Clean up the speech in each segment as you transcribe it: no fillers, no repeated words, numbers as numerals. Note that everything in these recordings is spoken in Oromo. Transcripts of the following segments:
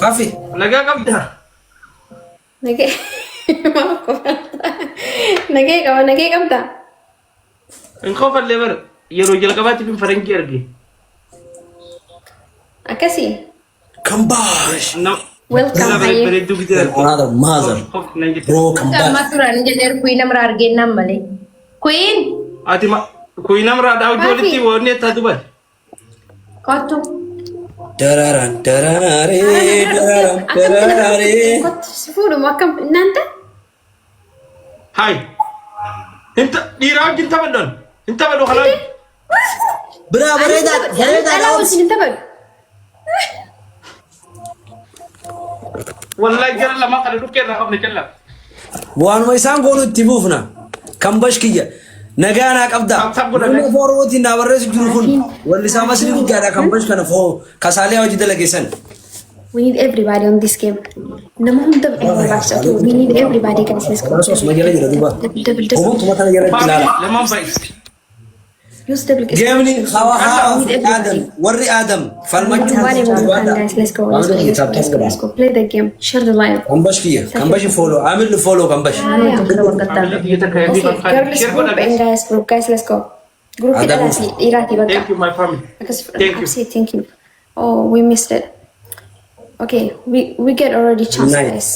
Fafi. Nagaa qabda. Nagee maal qofa nagee qabda. In qofallee bar yeroo jalqabaatti fin faranjii arge. Akkasii. Kambash. Welcome hayyee. Bareedduu bitee arge. Another mother. Bro, Kambash. Amma turan jedheer Queen amraa argeennan malee. Queen Ati ma Queen amraa daawwiti walitti wanni itti dubbate. kottu. Dararan darare dararan darare. Fuudhumu akkam inaanta? Hai. Inta dhiiraa wajjin taphadhan. Hin taphadhu kanaan. Bira bareeda Alaa wajjin hin taphadhu. Wallahi jara lama kana dhukkee irraa qabne jalla. waanuma isaan goonu itti buufna. Kambash kiyya. Nagaana qabda. Nama foorootiin na barreessu jiru kun walli isaa masli guddaadha Kambash kana foo kasaalee hojii dalageessan. We need everybody on this game. Nama hunda barbaacha. Okay, we need everybody guys. Let's go. Terus osma jala jira duba. Double. Omo tuma tana jala tilala. Lemon bites. Use double. Gemini hawa Adam warri Adam falmachu. Guys, let's go. Let's go. Play the game. Share the live. Kambash kiyya. Kambash follow. Amil follow Kambash. Family kita kayak di Okay, girls group and guys group. Guys, let's go. Group kita nasi Iraki Thank baka. you my family. Thank you. Thank you. Oh, we missed it. Okay, we get already chance, Nice. guys.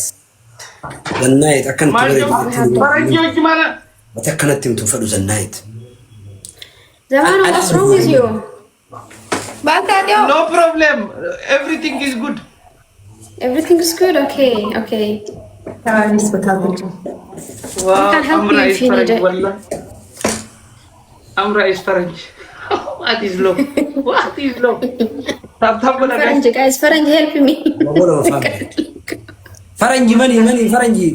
The night akan Mario, faranjii gimana? Mata kana timtu fadu the night. Zamano, what's wrong with you? Bata dio. No problem. Everything is good. Everything is good. Okay, okay. Tawanis betul. Wow, can help Amra you is if you need faranjii it. wallah. Amra is faranjii. What is love? What is love? Tap bola guys. Faranji, guys, Faranji, help me. Wala family. Faranji money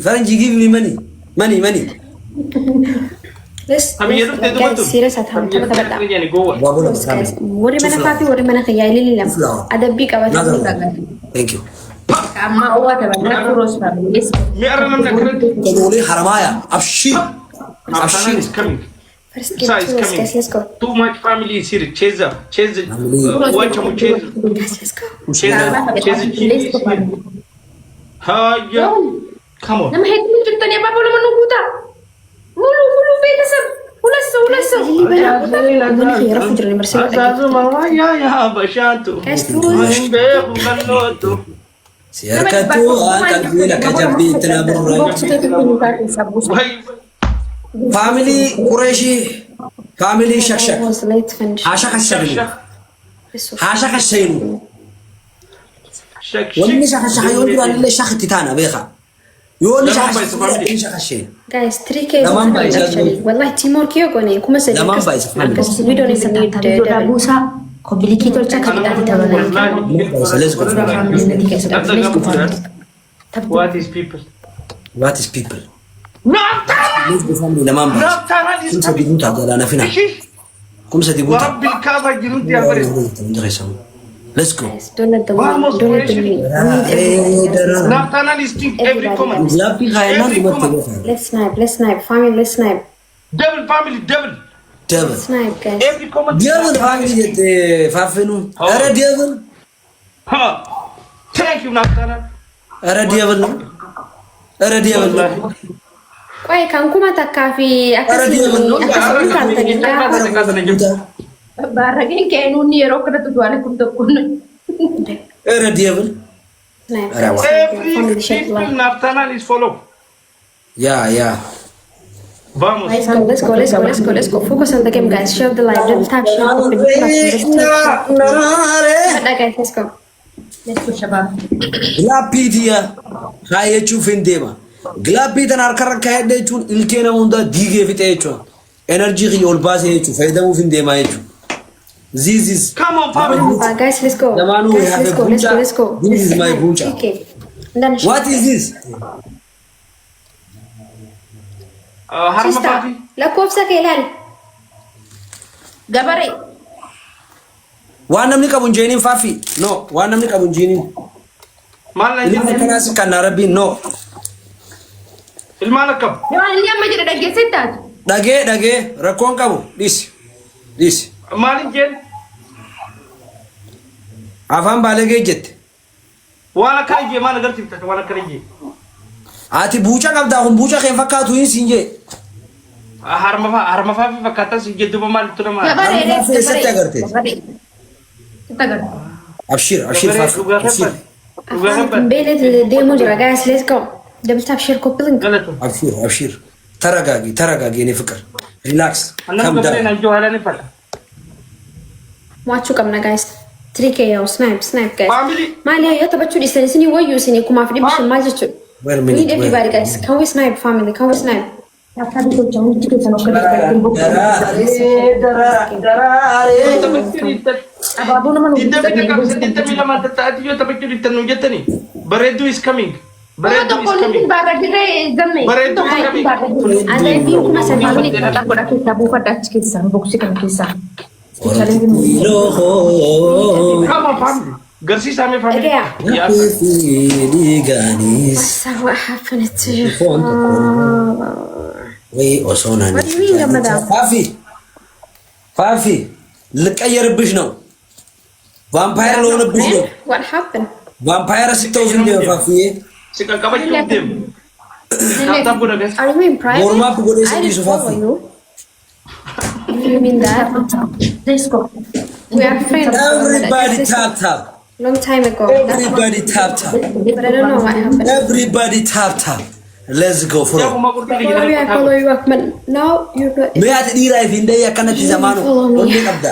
Faranji give me money. Let's Kami yellow tetu guys, betul. serious at home. Kami Tama tama. yellow ni goa. Wala Guys, family. wari mana fafi, wari mana kaya lilam. Ada big apa Another tadi? one. Thank you. Amma uwa ta bana kuros ba. Yes. Me arah nam nak keren. Tololi haramaya. Abshi. Afshan is coming. First Isa game, is two, coming. guys, let's go. Too much family is here. Chase. Family. Watch him chase. Guys, let's go. Chase. Hiya. Come on. Nama hekmin kita ni apa boleh menunggu tak? Mulu beta sab. Ulas. Mana kaya rafu jalan bersih. Asazu mama ya bashantu. Guys, terus. Mimbe bukanotu. Siarka tu akan bila kajabi tenabur. Why? Family Quraishi. Family shakshak. Was late finish. Hashak hashakini. Hashak hashayinu. Shak. Wani shakshak yoni wani shakti tana beha. Yoni shakshak. Guys, 3K is Lamang ba isa? actually. Wallahi, teamwork yun ko ni. Kuma sa Lamang ba isa? because we don't even need the double. busa. Kau beli kita cakap kita di tawanan. So let's go. What is people? What is people? No! Let's go family lamamba. No! Tara is Kumsa dibuta dala na fina. Kumsa dibuta. ورب الكعبة جنود يا بريء. Let's go. Guys, don't let them Vamos, don't let them Quraishi. win. Naftana listing every comment. Lapi kaya na Every lumot comment. Let's snipe. Family, let's snipe. Double family, double. Devil. Snipe, guys. Every comment. Devil family jete fafenu. Ara devil. Huh. Thank you, Naftana. Ara devil no. Ara devil no. Why, kan kuma takkafi akasi Barangin kayak nuni rok na tu tuan aku tu kun. Ara devil. Snipe, Ara guys. wa. Every Family, share the people live. Naftana is follow. Yeah. Vamos. Let's go. Focus on the game, guys. Share the live. Don't tap, share, open. Guys, let's go. Let's push abang. Lapi dia. Kaya chufin dema. Glapi tan arkar kaya de chun ilkena munda dige fite chu. Energy ki ol base chu. Faida mu fin dema chu. This Come on, family. Guys, let's go. Zamanu, we Guys, have let's a go. Let's go. This is my buncha. Okay. Then What is this? Harma sister, Fafi. lakkoofsa kee ilaali. Gabare. Waan namni qabu hin jeeniin Fafi. No, waan namni qabu hin jeeniin. Maal na Ilma jedhani? kanaas kan Arabiin no. Ilmaan akkam? Jawan ini apa jadi dageset tak? Dhagee rakkoon qabu dhis. Maalin jeen? Afaan baalegee jette. وانا كريجي ما نقدر تفتح وانا كريجي ati buuca qabdaa kun buuca kee fakkaatu hin siin jee harma faafi fakkaatan si jedhuba maal tura maal eessatti agarte abshir faafi abshir بيلت ديمو جرا guys let's go double tap share copy link abshir ተረጋጊ እኔ ፍቅር ሪላክስ ዋቹ ቀምና guys 3k ያው ስናይፕ guys ማሊያ የተበቹ ዲሰንስኒ ወዩ ሲኒ ኩማፍ ዲብሽ ማልጀቹ we need everybody guys can we snipe family can we snipe Bareedu is coming. Bareedu is coming. Bareedu is coming. Come on, family. Garsi sama family. Yeah. What happened to you? ወይ ኦሶና What do you mean, Ramadan? ፋፊ ልቀየርብሽ ነው ቫምፓየር ልሆንብሽ ነው What happened? ቫምፓየር ስትወዝ እንደ ፋፊዬ Sikakabat yung dim. Tap ko na guys. Are you in private? Warm up ko din sa I didn't piso, follow Fafi. you. Do you mean that? Let's go. We are friends. everybody tap Long time ago. everybody tap But I don't know what happened. everybody tap let's go for Ako makurti I follow you, Ahmed. Now you're not. me at dira ifinde yakanati zamano onde kabda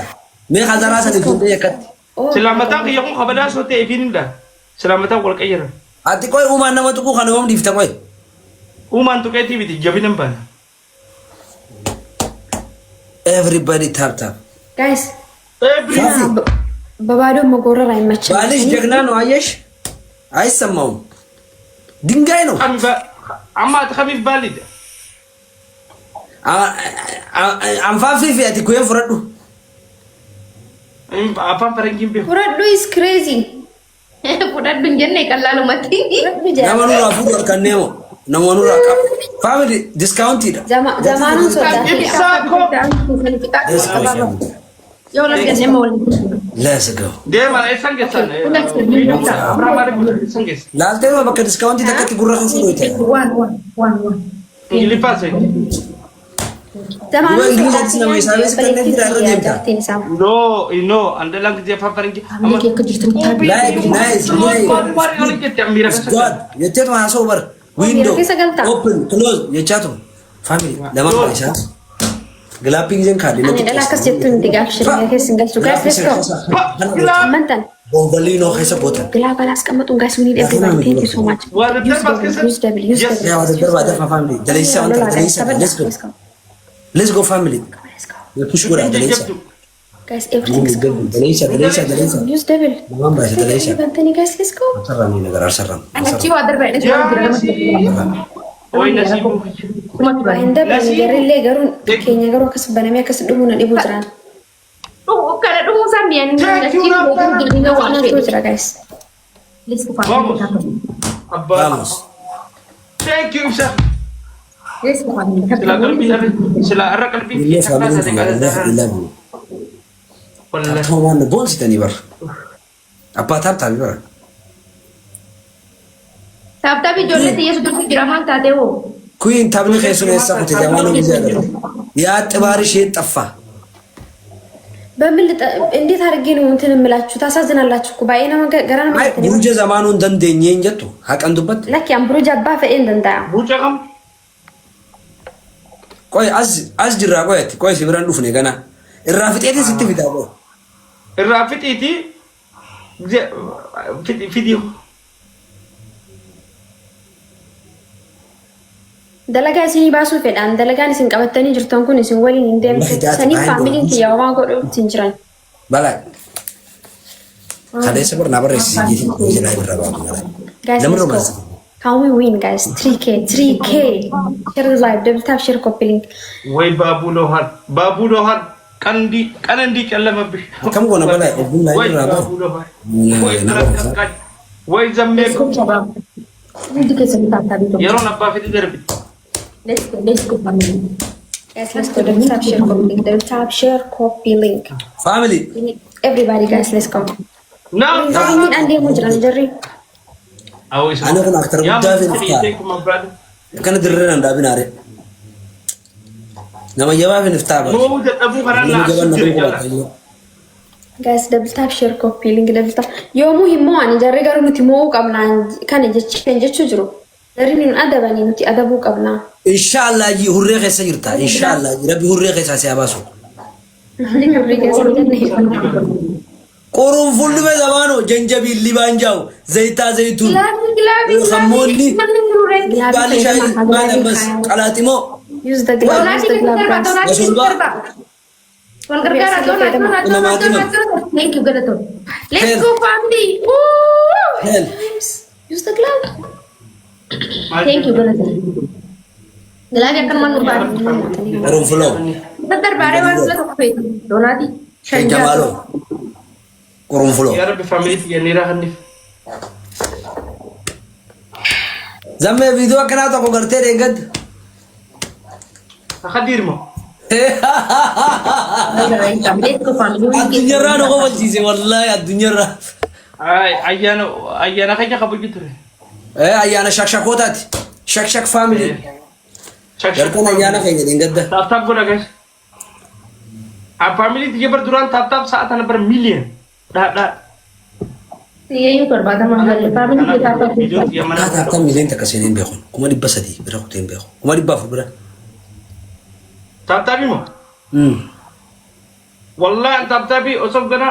me khazara sa ifinde yakat Oh, Selamatan kayo kung kabada so te ifininda. Selamatan ko kayo. ati koy uman namatu ko kanawam difta koy Uman to kayo TV jabin pa. everybody tap guys. Every በባዶ መጎረር አይመችም። ባልሽ ጀግና ነው አየሽ አይሰማውም ድንጋይ ነው amma khabib balid. አንፋፊ ፊያቲ ኮየን ፍረዱ Apa perengin be. ፍረዱ is crazy. Fudat binjenne kallalu mati. namanu rafu ከነሞ namanu raqa family discounted ዘማኑን Yo la tiene mol. let's go Dia mana isang gesan. Abra mare isang ges. ላልቴ በቃ ዲስካውንት ተከቲ ጉራ ከንሰሎ ይተ One. Ilipas eh. ዘማኑን No, anda lang dia apa perengin. like nice god የቴት ማሶ በር ዊንዶ ኦፕን ክሎዝ የቻቱ ፋሚሊ ለማማይሳ ግላፒንግ ዘን ካዲ ነው እኔ ደላከስ የቱን ዲጋፍ ሽርገ ከስንገሱ ጋር ለስኮ መንተን ቦምበሊኖ ኸይሰ ቦታ ግላ ባላስቀመጡን ጋይስ we need everybody thank you so much use double ያ ወደ ደርባ ደፋ ፋሚሊ ደለይሳ ወንተ ደለይሳ let's go family የፑሽ ጉራ ደለይሳ guys everything is good ደለይሳ use double ማማይሳ ደለይሳ በንተኒ guys let's go ሰራኒ ነገር አልሰራም Achi wa dar bae. Oi nasibu. እንደ በነገርሌ ገሩን ከኛ ገሩ ከስበነሚያ ከስዱሙን ዲቡ ዝራን Kana dumu sambian. guys Let's go. Abba. vamos Thank you sir. Let's go. Sila kalbi sila arra kalbi. ይሄ ፋሚሊ ይላል Wallahi. ተማን ቦንስ ተኒበር አባታም ታቢበር Tapi jolle tiye sudur jiraman tateo. ኩይን ታብኒ ከሱን ያሳቁት ያማኑ ይዘለ ያ ጥባርሽ የጠፋ በምን እንዴት አድርጌ ነው እንትን እምላችሁ ታሳዝናላችሁ እኮ ባይና ገራና አይ ማለት ነው ቡጀ ዘማኑን ደንደኝ እንጀቱ ሀቀንዱበት ለክ ያምብሩ ጃባ ፈኤን ደንዳ Buca kam. ቆይ አዝ ጅራ ቆይ ሲብራን ዱፍኔ ገና እራፍጤት ስትፊዳ ቆይ Irra fititi. Video. ደለጋ ሲኒ ባሱ ፈዳን ደለጋን ሲን ቀበተኒ ጅርቶን ኩን ሲን ወሊን እንደም ሰኒ ፋሚሊ ያው ማን ጎዶ ትንጅራን በላይ ካለ ሰበር ናበረ ሲጂት ይላል ይረባ guys ለምን ነው let's go. Can we win guys 3k share the live double tap share copy link Way babu dohan. Kandi kalamabish. ከም ጎነ በላይ ኦቡን ላይ Way ይረባ babu dohan. Way zamme. Hindi kasi tatabi to. Yaron abba fiti derbi. Let's go family. guys let's go double tap share copy link double tap share copy link ፋሚሊ we need everybody guys let's go Now. we need ande mo jiran jerry أنا كنا أكتر مدافع نفتار كان درنا ندابين عليه نما جواب نفتار guys double tap share copy link double tap يومو همو أنا جرّي قالوا نتي مو قبنا كان جت شجرو دريني من أدبني نتي أدبو قبنا إن شاء الله يجي هرّيخ سيرتا إن شاء الله ربي هرّيخ سياباسو قرون فل بزمانو جنجبيل لبانجاو زيتا زيتون خمولي بالي شاي ما نمس قلاتيمو use the glove Thank you, Garaton. Let's go, family. use the glove Thank you, Garaton. Lagi akan manubah. قرون فلو Bentar, bare masuk ke Donati. شاي جمالو قرون فلو يا رب فاميلي يا نيرا هني زمي فيديو كنا تو کرتے رہیں گد خدير ما Let's go, family. الدنيا را نو بول چیز والله الدنيا را ايانا خيجا خبر جتره ايه ايانا شكشكوتات شكشك فاميلي يركن ايانا خيجا دنگد تاب كنا guys فاميلي تيجي بردوران تاب saat ana ber million dah Iya, yuk berbada mahal. Family kita apa? video yang mana كم مليون تكسينين بيخون كما دي بسدي بيخون بيخون كما دي بافو برا تاب ما والله تاب osok gana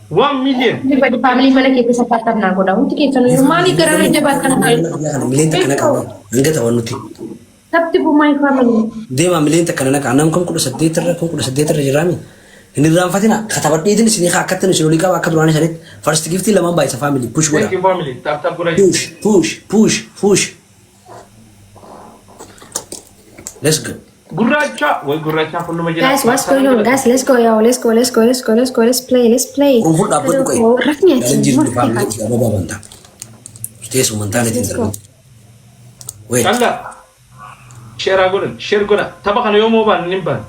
1 million Di family mana kita sepatah nak udah untuk kita normali kerana jabatan hal. مليون تكنا كم انگت ونوتي Tapi pemain family. ديما مليون تكنا كانم كم كل سديتر كم كل سديتر جرامي ini ram fatina katabat itu sini hakatnya sini lika wakat ruannya sarit first gift lama baik sa family push gua thank you family tap guna push let's go guracha perlu majalah guys what's going on guys let's go yo let's play rumput dapat tuh kayak raknya jalan jiru di family tidak apa bantah stay sementara di internet wait kanda share guna tabakan yo mau ban nimban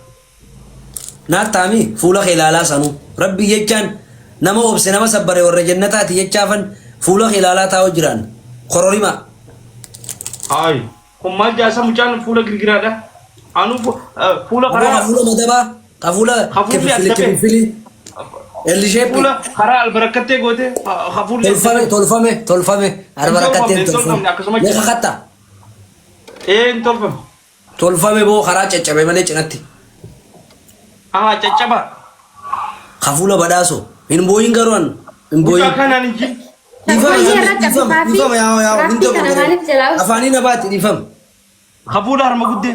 ناتامي فولا خلالا سانو ربي يجان نما وبس نما سبري ور جنتات يجافن فولا خلالا تاو جيران خروريما هاي هم ما جاسا مجان فولا غيرغرا ده انو فولا خرا فولا مدبا كفولا كيف فيلي اللي جاي فولا خرا البركته غوته خفولا تولفامي البركته تولفامي يا خطا ايه تولفامي بو خرا چچبه ملي چنتي caca Kafula badaso. In boying garuan. In boying. Bukan kanan ini. Difam ya. Afani na bat difam. Kafula harma gudde.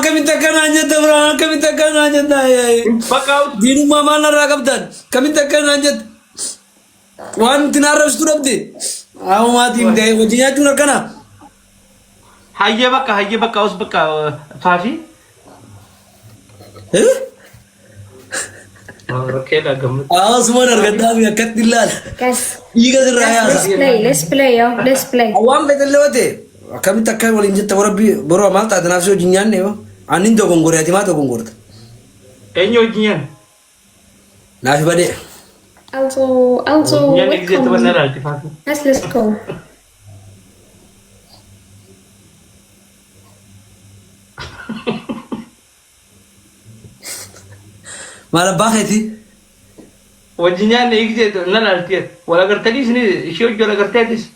Kami takkan aja bro. Kami takkan aja ya. Bakau. Di rumah mana ragabdan. Kami takkan aja. Wan tinara sturab di. Aku mati deh. Wajinya cuma kana. Hayya baka us baka Fafi. Rakela gamut. Semua nargada mi akat dilal. guys Iga diraya. let's play yo let's play Awam betul lewate. Kami takkan walin jetta warabi bro amal tak ada nafsu jinyan ne yo. Anin to gongor ya timah to gongor. Enyo jinyan. Nafi bade. also Jinyan exit benar Fafi. guys let's go Malah baheti. Wajinya exit nal artiet. Wala gartadi sini show jola gartadis.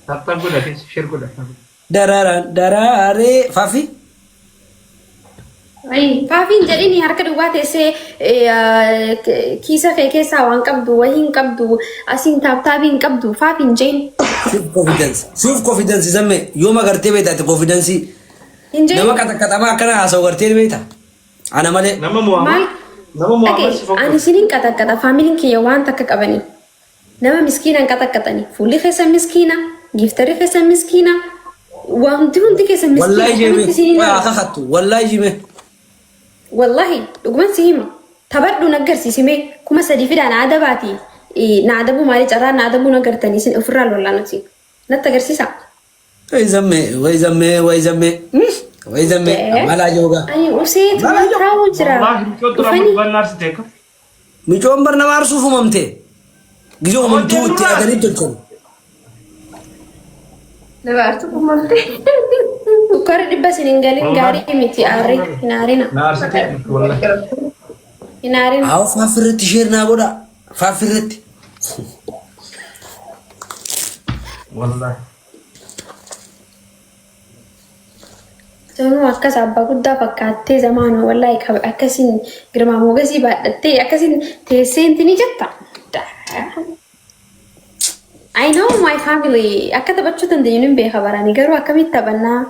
Tata guna share guna. Darare Fafi. Faafin jedhini harka duwwaa teessee kiisa kee keessaa waan qabdu wayii hin qabdu asiin taaptaabii hin qabdu Faafin jeen. Suuf confidence zamme yooma gartee beektaa confidence nama qaxaqaxamaa akkana haasa'u gartee beektaa ana malee. Nama Muhammad Ani isiniin qaxaqaxa faamiliin kiyya waan takka qabanii nama miskiinaan qaxaqaxanii fuulli keessa miskiina giftari keessa miskiina wanti hundi keessa miskiina. Wallahi jime. Wallahi dhuguman si hima tabadhu nagarsiisime kuma sadii fidaan aadabaati na adabu maali carraa na adabu nagartanii sin ofirraa lollaa nuti natti agarsiisa. Way zamme وإذا ما لا جوجا أي وسيت ما تراو جرا والله ميشو درام بنار ستيك ميشو أمبر نمار سوفو ممتي جيجو ممتو تي أدري تلكم نبارتو كمالتي سكر دبس نينغالين غاري ميتي أري هنارينا نار ستيك والله هنارينا أو فافرت شيرنا بودا فافرت والله تونو أكاس أبا كودا فكاتي زمان والله أكاسين غرما موغسي بعدتي أكاسين تيسين تني جتا I know my family أكاد بتشوف تندينون بخبراني قالوا أكمل تبنا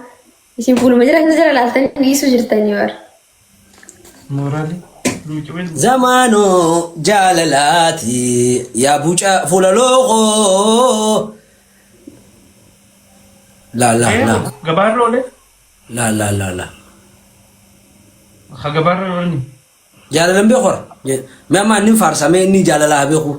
يسين فولو مجرى نزل لالتاني يسوع جرتاني ور مورالي زمانو جاللاتي يا بوجا فولالوغو لا لا لا غبار رولي لا لا لا لا غبار رولي جاللن بيخور ما نفارسا ما ني جاللا بيخو